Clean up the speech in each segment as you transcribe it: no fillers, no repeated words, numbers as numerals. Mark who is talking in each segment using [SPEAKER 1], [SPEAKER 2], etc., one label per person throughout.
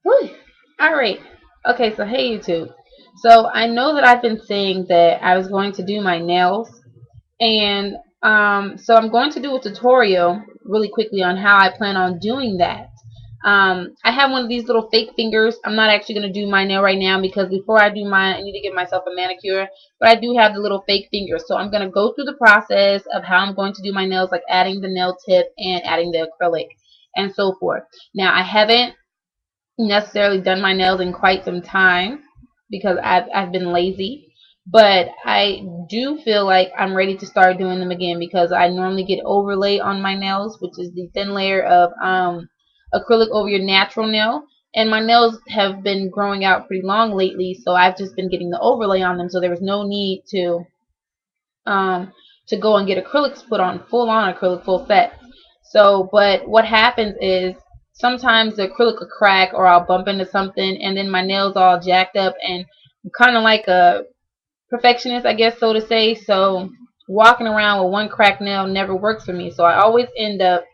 [SPEAKER 1] Whew. All right. Okay, so hey YouTube. So I know that I've been saying that I was going to do my nails, and so I'm going to do a tutorial really quickly on how I plan on doing that. I have one of these little fake fingers. I'm not actually going to do my nail right now because before I do mine, I need to give myself a manicure. But I do have the little fake fingers. So I'm going to go through the process of how I'm going to do my nails, like adding the nail tip and adding the acrylic and so forth. Now, I haven't necessarily done my nails in quite some time because I've been lazy. But I do feel like I'm ready to start doing them again because I normally get overlay on my nails, which is the thin layer of acrylic over your natural nail. And my nails have been growing out pretty long lately, so I've just been getting the overlay on them. So there was no need um, to go and get acrylics put on, full on acrylic, full set. So, but what happens is sometimes the acrylic will crack or I'll bump into something and then my nails all jacked up, and I'm kind of like a perfectionist, I guess, so to say. So walking around with one cracked nail never works for me. So I always end up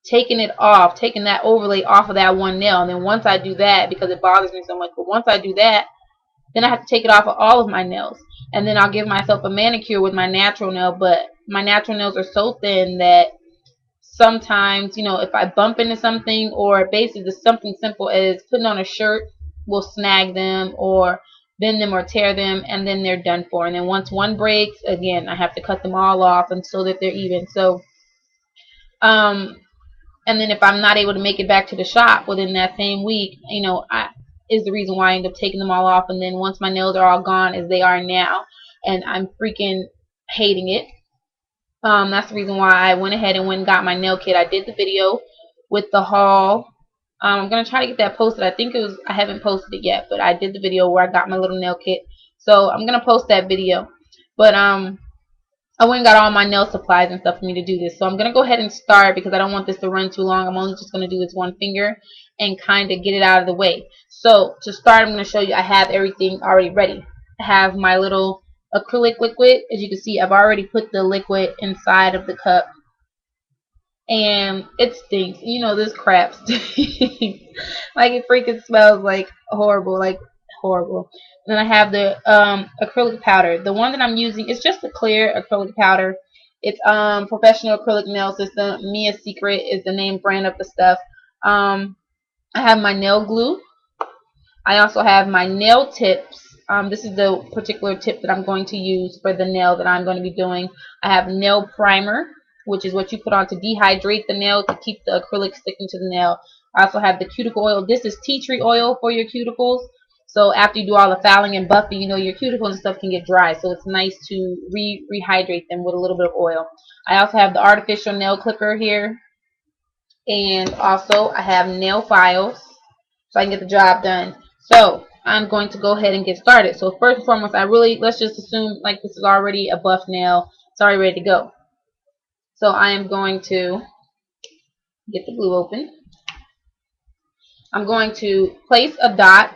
[SPEAKER 1] taking it off, taking that overlay off of that one nail. And then once I do that, because it bothers me so much, but once I do that, then I have to take it off of all of my nails. And then I'll give myself a manicure with my natural nail. But my natural nails are so thin that sometimes, if I bump into something, or basically just something simple as putting on a shirt will snag them or bend them or tear them, and then they're done for. And then once one breaks, again, I have to cut them all off and so that they're even. So, um, and then if I'm not able to make it back to the shop within that same week, is the reason why I end up taking them all off. And then once my nails are all gone, as they are now, and I'm freaking hating it, that's the reason why I went ahead and went and got my nail kit. I did the video with the haul. I'm gonna try to get that posted. I haven't posted it yet, but I did the video where I got my little nail kit. So I'm gonna post that video. But I went and got all my nail supplies and stuff for me to do this. So I'm going to go ahead and start because I don't want this to run too long. I'm only just going to do this one finger and kind of get it out of the way. So to start, I'm going to show you I have everything already ready. I have my little acrylic liquid. As you can see, I've already put the liquid inside of the cup. And it stinks. This crap stinks. Like, it freaking smells like horrible. Like, horrible. And then I have the acrylic powder. The one that I'm using is just a clear acrylic powder. It's Professional Acrylic Nail System. Mia's Secret is the name brand of the stuff. I have my nail glue. I also have my nail tips. This is the particular tip that I'm going to use for the nail that I'm going to be doing. I have nail primer, which is what you put on to dehydrate the nail to keep the acrylic sticking to the nail. I also have the cuticle oil. This is tea tree oil for your cuticles. So after you do all the fouling and buffing, your cuticles and stuff can get dry. So it's nice to rehydrate them with a little bit of oil. I also have the artificial nail clipper here. And also I have nail files so I can get the job done. So I'm going to go ahead and get started. So first and foremost, let's just assume like this is already a buff nail. It's already ready to go. So I am going to get the glue open. I'm going to place a dot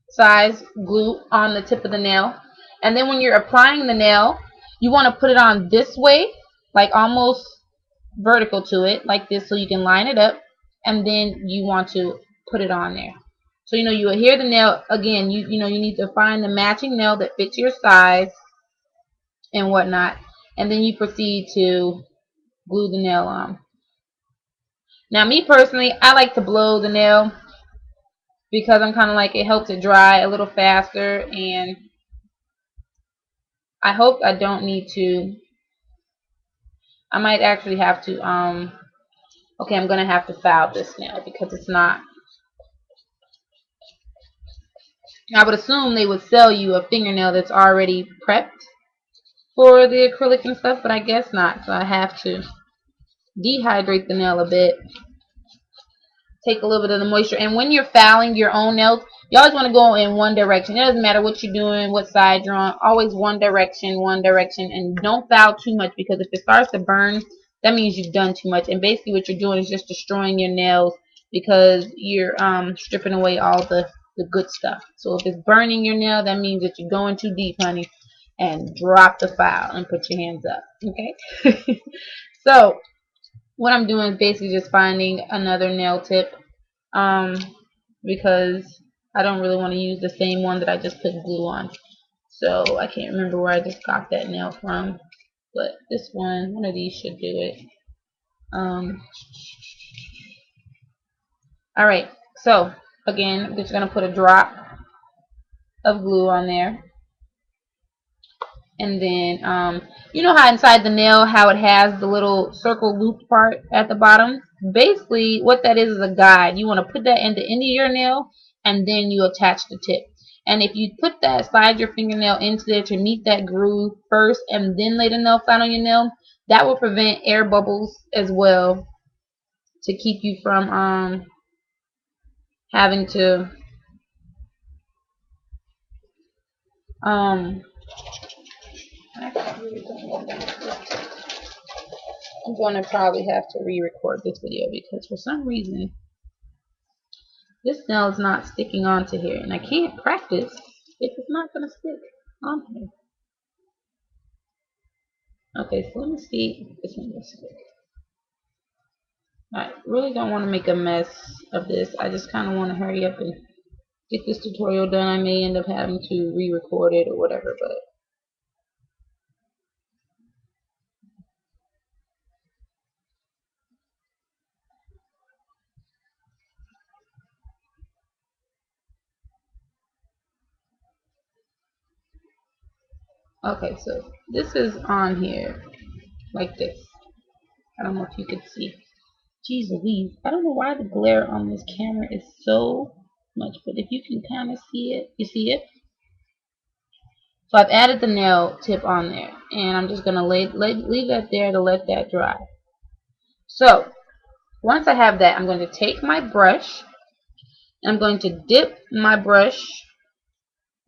[SPEAKER 1] size glue on the tip of the nail. And then when you're applying the nail, you want to put it on this way, like almost vertical to it, like this, so you can line it up. And then you want to put it on there. So you adhere the nail again. You need to find the matching nail that fits your size and whatnot, and then you proceed to glue the nail on. Now, me personally, I like to blow the nail because I'm kind of like, it helps it dry a little faster, and I hope I don't need to. I might actually have to. Okay, I'm gonna have to file this nail because it's not. I would assume they would sell you a fingernail that's already prepped for the acrylic and stuff, but I guess not. So I have to dehydrate the nail a bit, take a little bit of the moisture. And when you're filing your own nails, you always want to go in one direction. It doesn't matter what you're doing, what side you're on. Always one direction, and don't file too much, because if it starts to burn, that means you've done too much. And basically what you're doing is just destroying your nails because you're stripping away all the good stuff. So if it's burning your nail, that means that you're going too deep, honey. And drop the file and put your hands up. Okay. So what I'm doing is basically just finding another nail tip. because I don't really want to use the same one that I just put glue on. So I can't remember where I just got that nail from, but this one of these should do it. Alright, so again, I'm just going to put a drop of glue on there. And then, you know how inside the nail, how it has the little circle loop part at the bottom? Basically, what that is a guide. You want to put that in the end of your nail, and then you attach the tip. And if you put that, slide your fingernail into there to meet that groove first, and then lay the nail flat on your nail, that will prevent air bubbles as well, to keep you from having to I'm going to probably have to re-record this video because for some reason this nail is not sticking onto here, and I can't practice if it's not going to stick on here. Okay, so let me see if this one will stick. I really don't want to make a mess of this. I just kind of want to hurry up and get this tutorial done. I may end up having to re-record it or whatever, but okay, so this is on here like this. I don't know if you could see. Jeez Louise, I don't know why the glare on this camera is so much, but if you can kind of see it, you see it? So I've added the nail tip on there, and I'm just going to leave that there to let that dry. So once I have that, I'm going to take my brush, and I'm going to dip my brush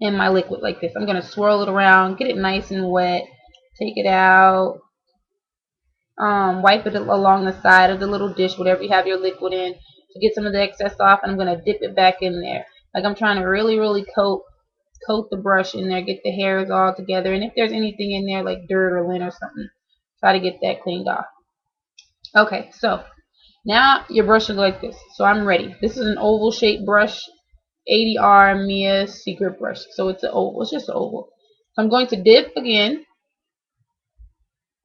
[SPEAKER 1] in my liquid like this. I'm going to swirl it around, get it nice and wet, take it out, wipe it along the side of the little dish, whatever you have your liquid in, to get some of the excess off, and I'm going to dip it back in there. Like I'm trying to really coat the brush in there, get the hairs all together, and if there's anything in there like dirt or lint or something, try to get that cleaned off. Okay, so now your brush should go like this. So I'm ready. This is an oval shaped brush, 80R Mia Secret brush. So it's an oval. It's just an oval. So I'm going to dip again,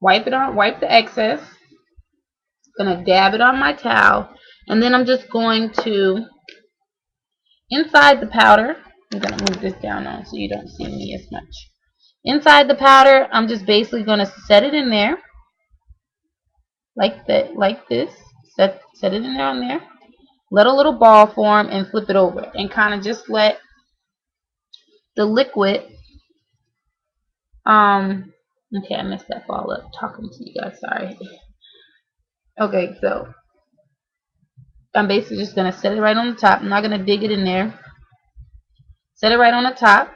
[SPEAKER 1] wipe the excess. Gonna dab it on my towel, and then I'm just going to, inside the powder, I'm gonna move this down on so you don't see me as much. Inside the powder, I'm just basically gonna set it in there like that, like this. Set it in there on there. Let a little ball form and flip it over, and kind of just let the liquid. Okay, I messed that ball up talking to you guys. Sorry. Okay, so I'm basically just gonna set it right on the top. I'm not gonna dig it in there. Set it right on the top.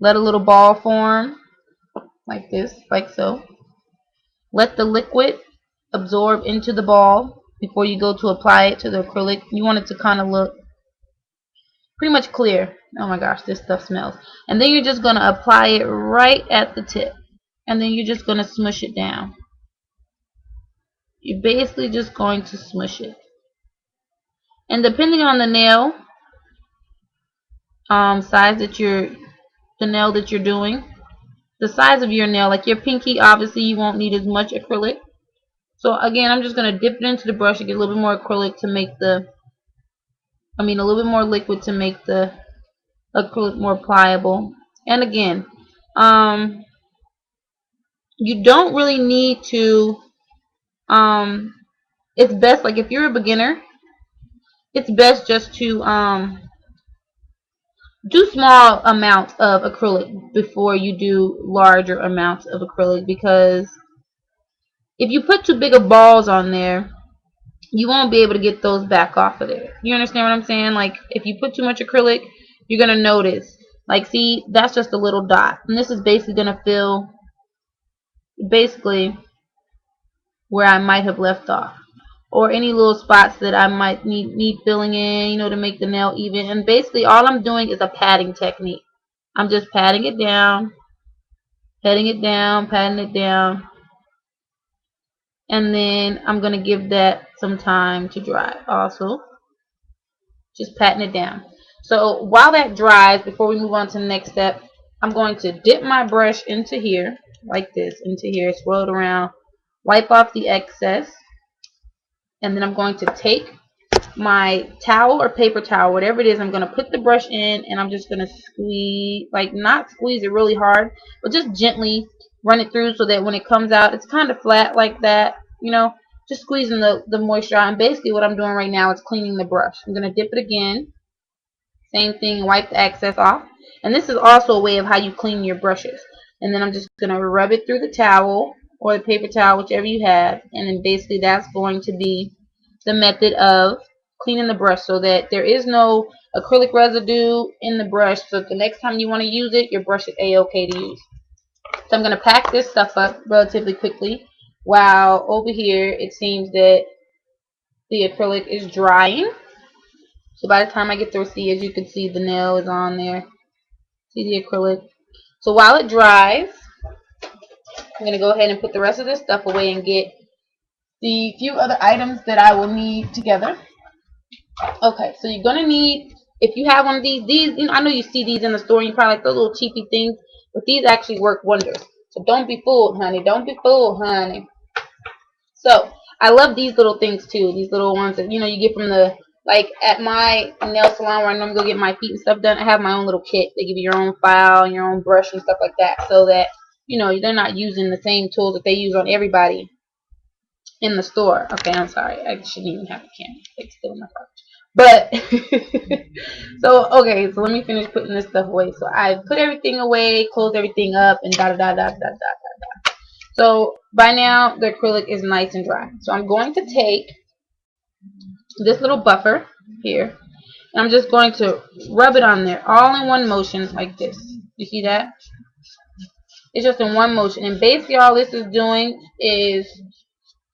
[SPEAKER 1] Let a little ball form like this, like so. Let the liquid absorb into the ball before you go to apply it to the acrylic. You want it to kind of look pretty much clear. Oh my gosh, this stuff smells. And then you're just going to apply it right at the tip. And then you're just going to smush it down. You're basically just going to smush it. And depending on the nail size the nail that you're doing, the size of your nail, like your pinky, obviously you won't need as much acrylic. So again, I'm just going to dip it into the brush and get a little bit more acrylic to make a little bit more liquid to make the acrylic more pliable. And again, you don't really need to, it's best, like if you're a beginner, it's best just to do small amounts of acrylic before you do larger amounts of acrylic, because if you put too big of balls on there, you won't be able to get those back off of there. You understand what I'm saying? Like if you put too much acrylic, you're going to notice. Like see, that's just a little dot. And this is basically going to fill basically where I might have left off. Or any little spots that I might need filling in, to make the nail even. And basically all I'm doing is a patting technique. I'm just patting it down, patting it down, patting it down. And then I'm going to give that some time to dry also. Just patting it down. So while that dries, before we move on to the next step, I'm going to dip my brush into here, like this, into here, swirl it around, wipe off the excess, and then I'm going to take my towel or paper towel, whatever it is, I'm going to put the brush in, and I'm just going to squeeze, like not squeeze it really hard, but just gently run it through so that when it comes out, it's kind of flat like that, you know, just squeezing the moisture out. And basically what I'm doing right now is cleaning the brush. I'm going to dip it again, same thing, wipe the excess off. And this is also a way of how you clean your brushes. And then I'm just going to rub it through the towel or the paper towel, whichever you have, and then basically that's going to be the method of cleaning the brush so that there is no acrylic residue in the brush, so the next time you want to use it, your brush is a-okay to use. So I'm going to pack this stuff up relatively quickly while over here it seems that the acrylic is drying. So by the time I get through, see, as you can see, the nail is on there. See the acrylic. So while it dries, I'm going to go ahead and put the rest of this stuff away and get the few other items that I will need together. Okay, so you're gonna need, if you have one of these, you know, I know you see these in the store, and you probably like those little cheapy things, but these actually work wonders. So don't be fooled, honey. Don't be fooled, honey. So I love these little things too. These little ones that you know you get from the, like at my nail salon where I normally go get my feet and stuff done. I have my own little kit. They give you your own file and your own brush and stuff like that, so that you know they're not using the same tools that they use on everybody in the store. Okay, I'm sorry. I shouldn't even have the camera. It's still in my car. But so okay, so let me finish putting this stuff away. So I put everything away, closed everything up, and da da da da da da da da. So by now the acrylic is nice and dry. So I'm going to take this little buffer here, and I'm just going to rub it on there, all in one motion like this. You see that? It's just in one motion, and basically all this is doing is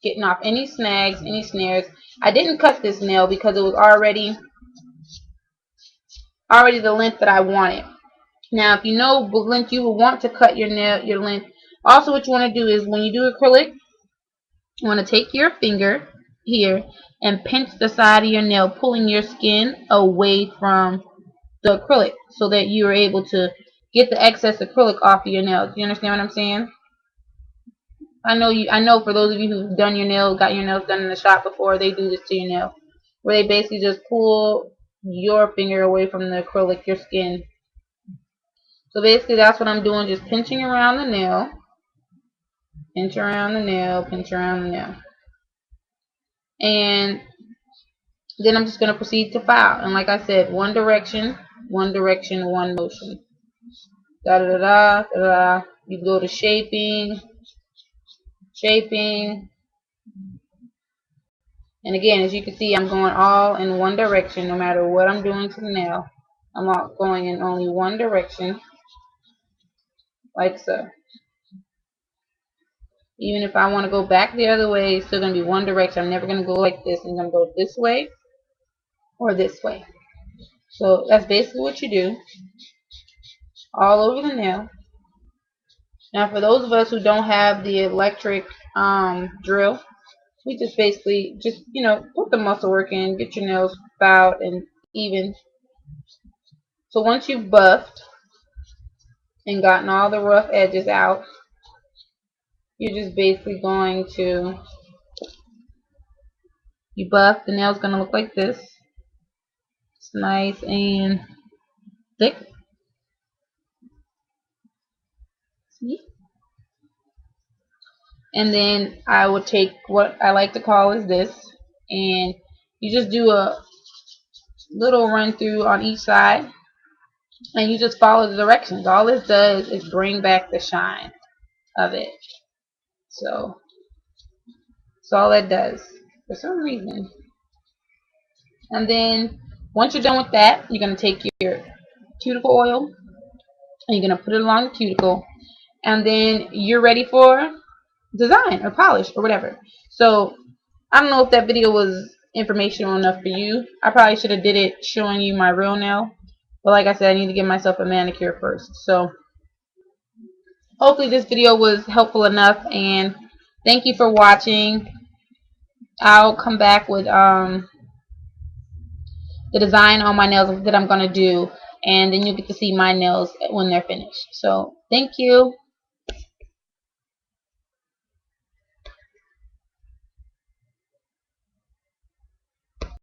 [SPEAKER 1] getting off any snags, any snares. I didn't cut this nail because it was already the length that I wanted. Now, if you know the length you will want to cut your nail, your length. Also, what you want to do is when you do acrylic, you want to take your finger here and pinch the side of your nail, pulling your skin away from the acrylic so that you are able to get the excess acrylic off of your nails. You understand what I'm saying? I know for those of you who've done your nails, got your nails done in the shop before, they do this to your nail, where they basically just pull your finger away from the acrylic, your skin. So basically that's what I'm doing, just pinching around the nail, pinch around the nail, pinch around the nail. And then I'm just going to proceed to file. And like I said, one direction, one motion. Da da da da da da. You go to shaping. And again, as you can see, I'm going all in one direction no matter what I'm doing to the nail. I'm going in only one direction, like so. Even if I want to go back the other way, it's still going to be one direction. I'm never going to go like this. I'm going to go this way or this way. So that's basically what you do all over the nail. Now, for those of us who don't have the electric drill, we just basically you know, put the muscle work in, get your nails filed and even. So once you've buffed and gotten all the rough edges out, you're just basically going to, you buff, the nail's going to look like this. It's nice and thick. See? And then I would take what I like to call is this, and you just do a little run through on each side, and you just follow the directions. All this does is bring back the shine of it. So that's all it does for some reason. And then once you're done with that, you're going to take your cuticle oil and you're going to put it along the cuticle, and then you're ready for design or polish or whatever. So I don't know if that video was informational enough for you. I probably should have did it showing you my real nail, but like I said, I need to give myself a manicure first. So hopefully this video was helpful enough, and thank you for watching. I'll come back with the design on my nails that I'm gonna do, and then you'll get to see my nails when they're finished. So thank you.